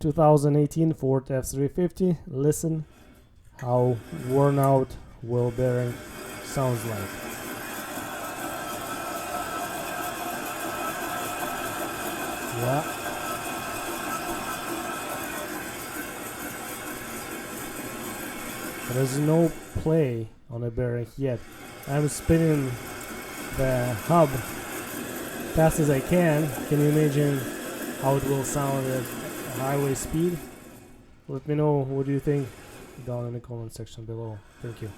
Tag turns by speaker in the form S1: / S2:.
S1: 2018 Ford F350. Listen how worn out wheel bearing sounds like. Yeah. There's no play on the bearing yet. I'm spinning the hub fast as I can. Can you imagine how it will sound at highway speed? Let me know what do you think down in the comment section below. Thank you.